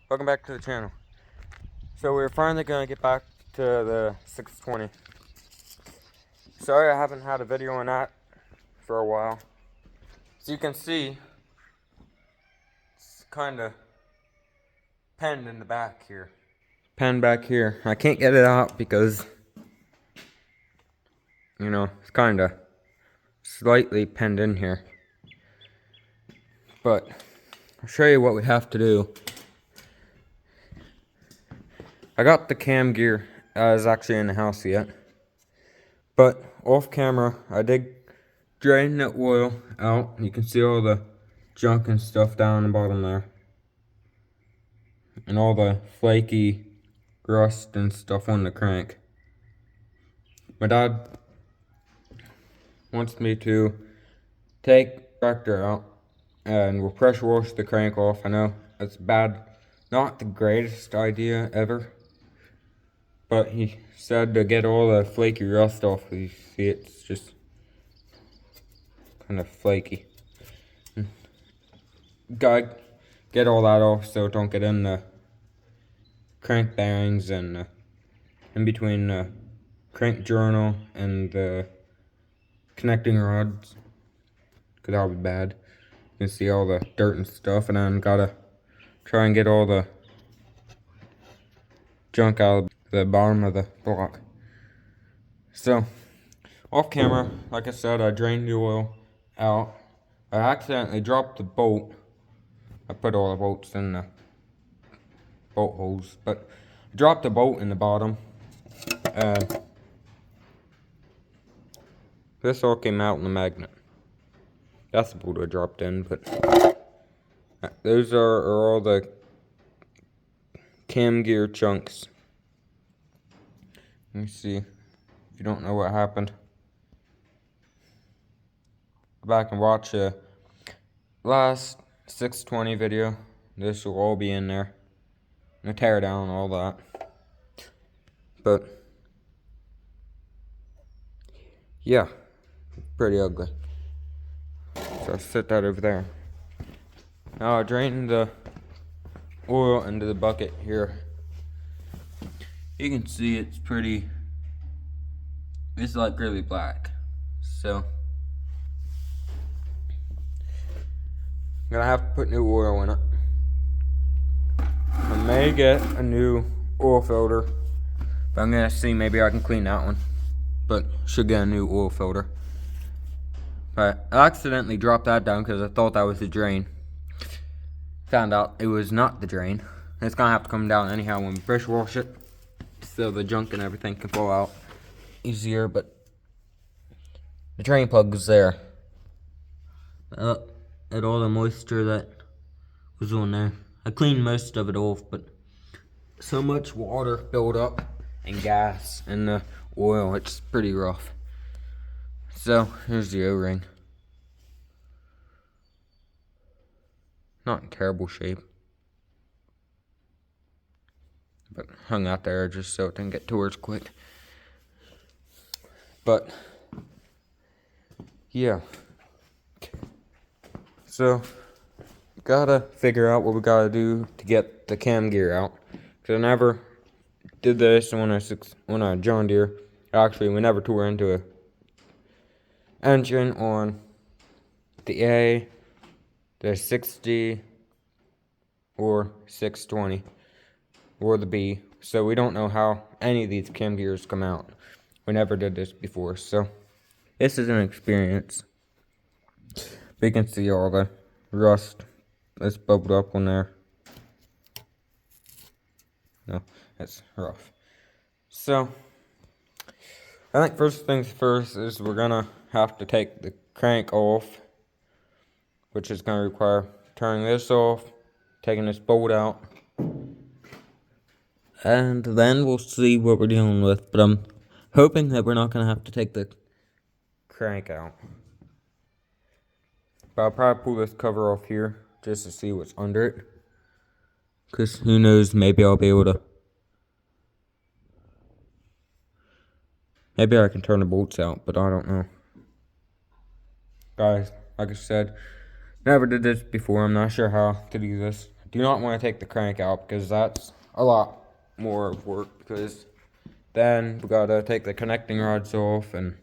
Welcome back to the channel. So we're finally gonna get back to the 620. Sorry I haven't had a video on that for a while. As you can see, it's kinda penned in the back here. Penned back here. I can't get it out because, you know, it's kinda slightly penned in here. But I'll show you what we have to do. I got the cam gear is actually in the house yet. But off camera, I did drain the oil out. You can see all the junk and stuff down the bottom there. And all the flaky rust and stuff on the crank. My dad wants me to take the tractor out and we'll pressure wash the crank off. I know it's bad, not the greatest idea ever. But he said to get all the flaky rust off. You see it's just kind of flaky. Gotta get all that off so it don't get in the crank bearings and in between the crank journal and the connecting rods. Cause that'll be bad. You can see all the dirt and stuff, and then gotta try and get all the junk out of the bottom of the block. So, off camera, like I said, I drained the oil out. I accidentally dropped the bolt. I put all the bolts in the bolt holes, but I dropped the bolt in the bottom. This all came out in the magnet. That's the bolt I dropped in, but those are all the cam gear chunks. Let me see if you don't know what happened. Go back and watch the last 620 video. This will all be in there. I'm gonna tear down all that. But yeah, pretty ugly. So I set that over there. Now I drained the oil into the bucket here. You can see it's like really black. So I'm gonna have to put new oil in it. I may get a new oil filter, but I'm gonna see, maybe I can clean that one. But should get a new oil filter. But I accidentally dropped that down because I thought that was the drain. Found out it was not the drain. It's gonna have to come down anyhow when we pressure wash it, so the junk and everything can fall out easier. But the drain plug is there. And all the moisture that was on there. I cleaned most of it off, but so much water built up and gas in the oil, it's pretty rough. So here's the O-ring. Not in terrible shape, but hung out there just so it didn't get tore as quick. But yeah, so gotta figure out what we gotta do to get the cam gear out. Cause I never did this on a John Deere. Actually, we never tore into a engine on the A, the 60 or 620 or the B. So we don't know how any of these cam gears come out. We never did this before, so this is an experience. We can see all the rust that's bubbled up on there. No, that's rough. So I think first things first is we're gonna have to take the crank off, which is gonna require turning this off, taking this bolt out, and then we'll see what we're dealing with. But I'm hoping that we're not gonna have to take the crank out. But I'll probably pull this cover off here just to see what's under it. Cause who knows, maybe I'll be able to. Maybe I can turn the bolts out, but I don't know. Guys, like I said, never did this before. I'm not sure how to do this. do not want to take the crank out because that's a lot more work, because then we gotta take the connecting rods off and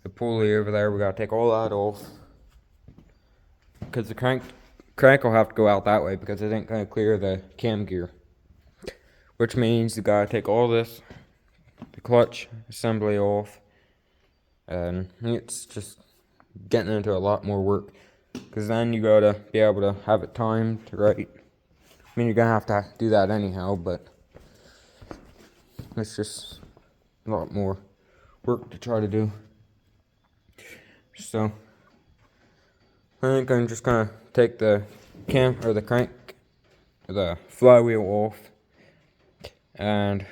the pulley over there, we gotta take all that off because the crank will have to go out that way because it ain't gonna clear the cam gear, which means you gotta take all this, the clutch assembly off, and it's just getting into a lot more work because then you gotta be able to have it timed right. I mean, you're gonna have to do that anyhow, but it's just a lot more work to try to do. So I think I'm just gonna take the the flywheel off, and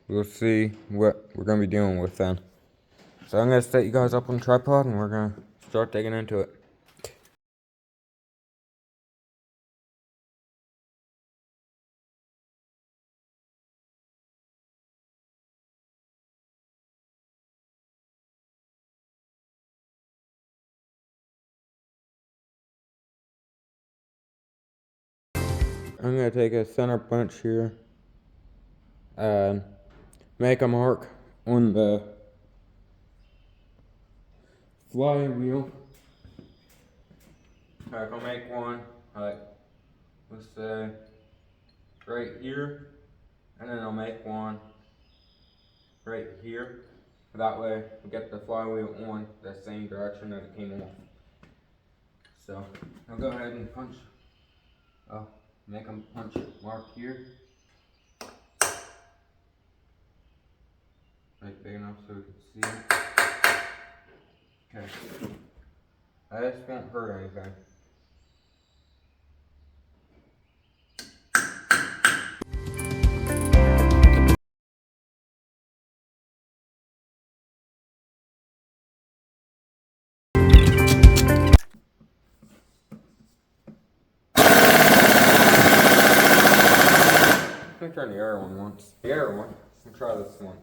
we'll see what we're gonna be dealing with then. So I'm gonna set you guys up on the tripod and we're gonna start digging into it. I'm gonna take a center punch here and make a mark on the flywheel. I can make one, like, let's say right here, and then I'll make one right here. That way we get the flywheel on the same direction that it came off. So I'll go ahead and punch. I'll make a punch mark here, like big enough so we can see it. Okay. This won't hurt anything. Let me turn the air on once. The air one. We'll try this once.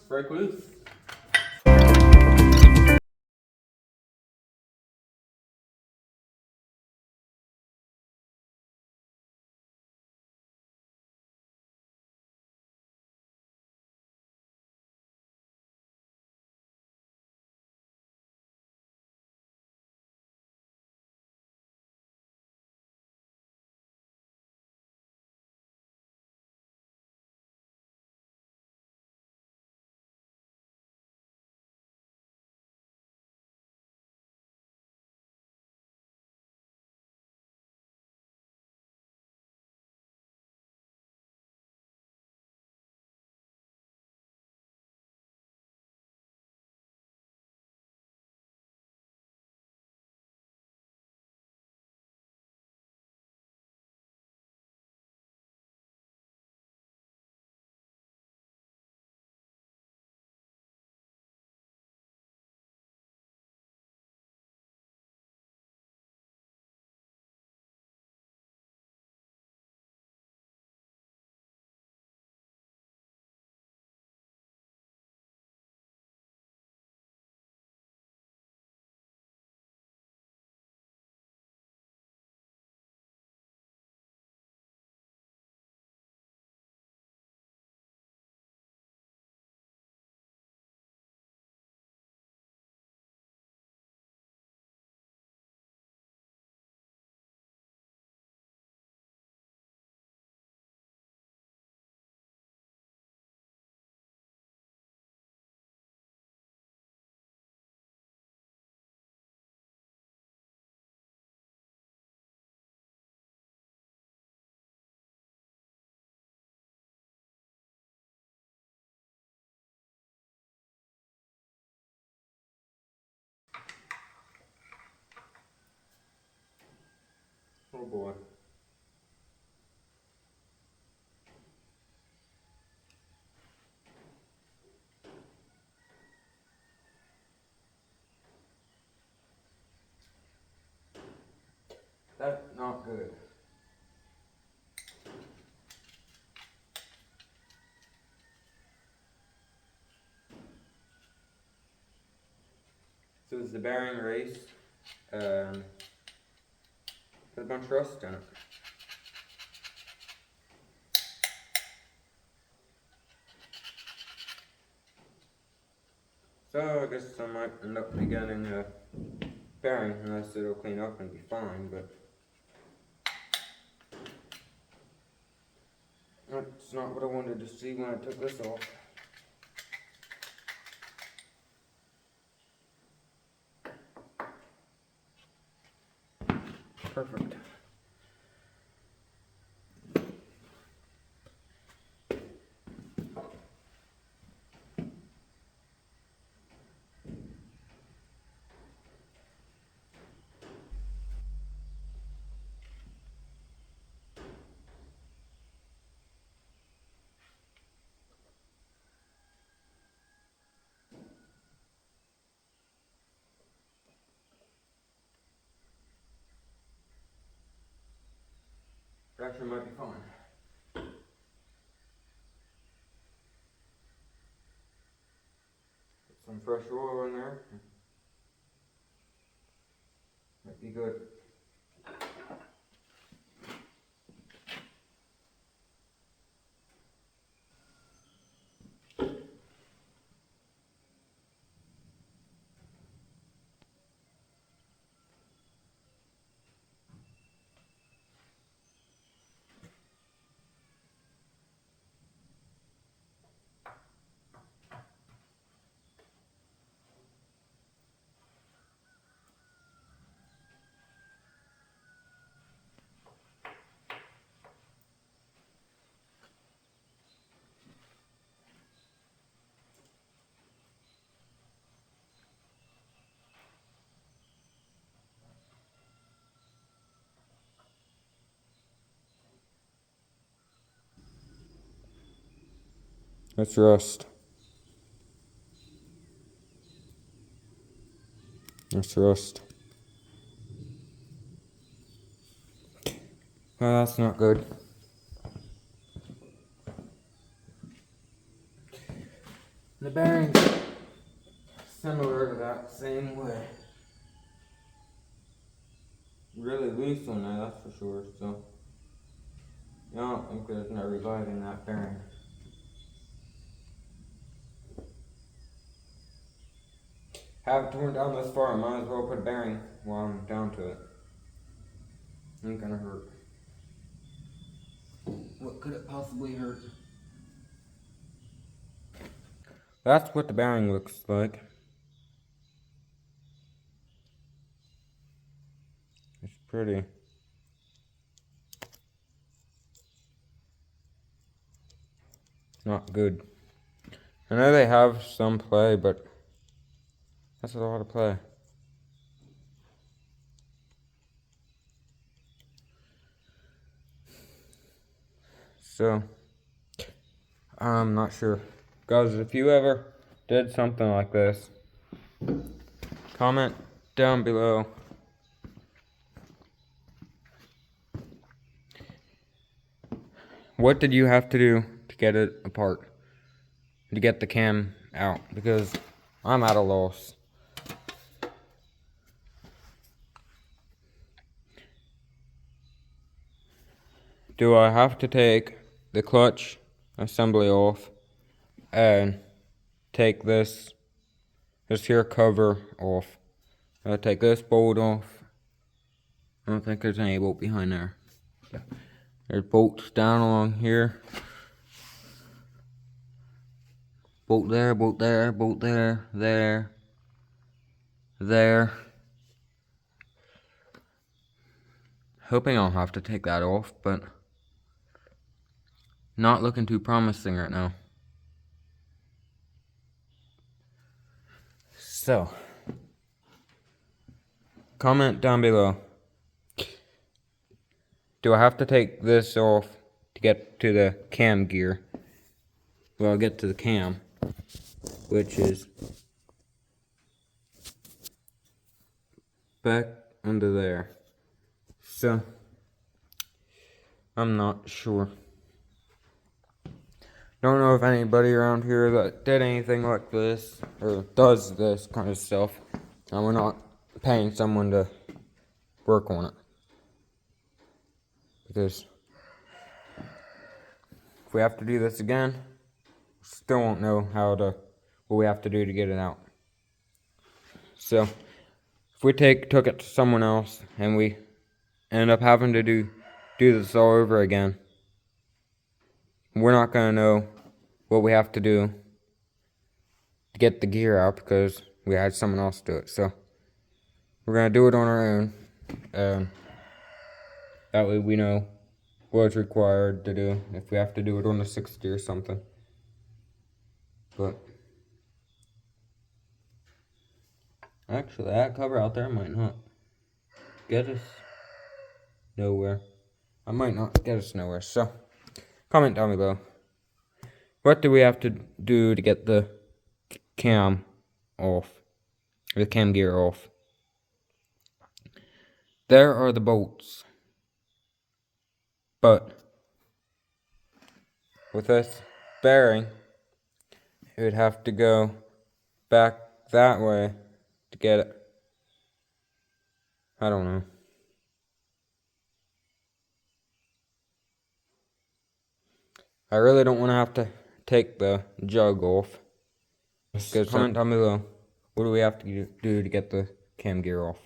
Break loose. Oh boy. That's not good. is the bearing race. Put a bunch of rust in it. So I guess I might end up getting a bearing unless it'll clean up and be fine, but that's not what I wanted to see when I took this off. Perfect. Pressure might be fine. Put some fresh oil in there. Might be good. That's rust. That's rust. Well, that's not good. The bearing's similar to that, same way. Really loose on there, that's for sure, so I don't think there's no reviving that bearing. Have it torn down this far, I might as well put a bearing while I'm down to it. Ain't gonna hurt. What could it possibly hurt? That's what the bearing looks like. It's pretty. Not good. I know they have some play, but that's a lot of play. So, I'm not sure. Guys, if you ever did something like this, comment down below. What did you have to do to get it apart? To get the cam out? Because I'm at a loss. Do I have to take the clutch assembly off and take this here cover off? I'll take this bolt off. I don't think there's any bolt behind there. There's bolts down along here. Bolt there, bolt there, bolt there, there, there. Hoping I'll have to take that off, but not looking too promising right now. So, comment down below. Do I have to take this off to get to the cam gear? Well, I'll get to the cam, which is back under there. So, I'm not sure. Don't know if anybody around here that did anything like this, or does this kind of stuff. And we're not paying someone to work on it. Because if we have to do this again, still won't know what we have to do to get it out. So if we took it to someone else and we end up having to do this all over again, we're not gonna know what we have to do to get the gear out because we had someone else do it. So we're gonna do it on our own. That way we know what's required to do if we have to do it on the 60 or something. But actually, that cover out there might not get us nowhere. I might not get us nowhere. So comment down below. What do we have to do to get the cam off? The cam gear off. There are the bolts. But with this bearing, it would have to go back that way to get it. I don't know. I really don't want to have to take the jug off. Comment down below. What do we have to do to get the cam gear off?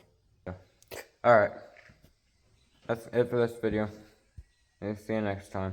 Yeah. Alright. That's it for this video. See you next time.